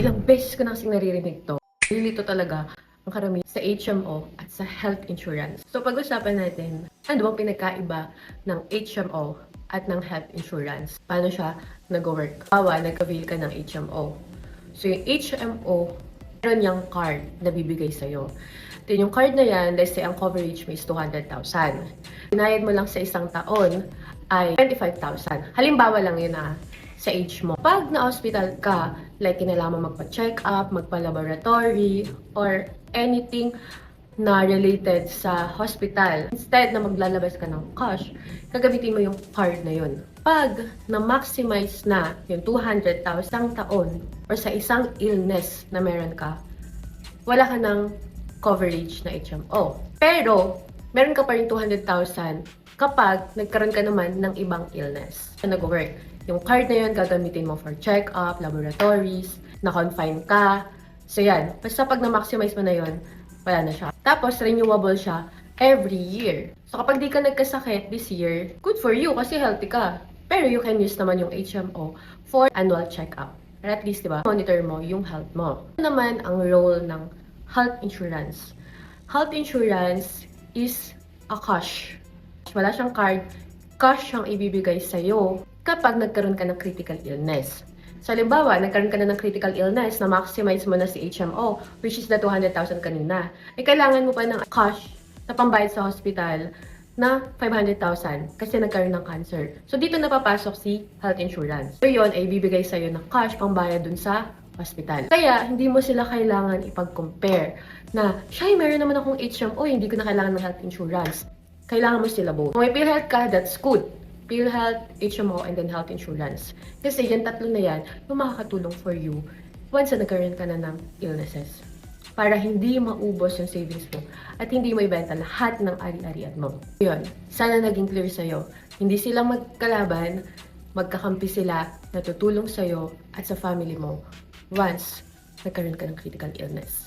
Ilang beses ko na kasing naririnig to. Nililito talaga ang karamihan sa HMO at sa health insurance. So pag-usapan natin, ano bang pinagkaiba ng HMO at ng health insurance? Paano siya nag-work? Bawa, nag-avail ka ng HMO. So yung HMO, meron yung card na bibigay sa'yo. Then yung card na yan, let's say ang coverage mo is 200,000. Binayad mo lang sa isang taon ay 25,000. Halimbawa lang yun sa age mo. Pag na-hospital ka, like kinailangan mo magpa-check up, magpa-laboratory, or anything na related sa hospital, instead na maglalabas ka ng cash, gagamitin mo yung card na yun. Pag na-maximize na yung 200,000 taon or sa isang illness na meron ka, wala ka ng coverage na HMO. Pero, meron ka pa rin 200,000 kapag nagkaroon ka naman ng ibang illness na nag-work. Yung card na yun, gagamitin mo for check-up, laboratories, na-confine ka. So yan, basta pag na-maximize mo na yun, wala na siya. Tapos, renewable siya every year. So kapag di ka nagkasakit this year, good for you kasi healthy ka. Pero you can use naman yung HMO for annual check-up. Or at least, diba, monitor mo yung health mo. Ano naman ang role ng health insurance? Health insurance is a cash. Wala siyang card, cash siyang ibibigay sa'yo kapag nagkaroon ka ng critical illness. So, halimbawa, nagkaroon ka na ng critical illness na maximize mo na si HMO, which is the 200,000 kanina. Kailangan mo pa ng cash na pambayad sa hospital na 500,000 kasi nagkaroon ng cancer. So, dito napapasok si health insurance. So, yun ay bibigay sa'yo ng cash pambayad dun sa hospital. Kaya, hindi mo sila kailangan ipag-compare na, siya, meron naman akong HMO, hindi ko na kailangan ng health insurance. Kailangan mo sila both. Kung may PhilHealth ka, that's good. PhilHealth, HMO, and then health insurance. Kasi yung tatlo na yan, yung makakatulong for you once na nagkaroon ka na ng illnesses. Para hindi maubos yung savings mo at hindi mo ibenta lahat ng ari-arian mo. Yun, sana naging clear sa'yo. Hindi sila magkalaban, magkakampi sila, natutulong sa'yo at sa family mo once nagkaroon ka ng critical illness.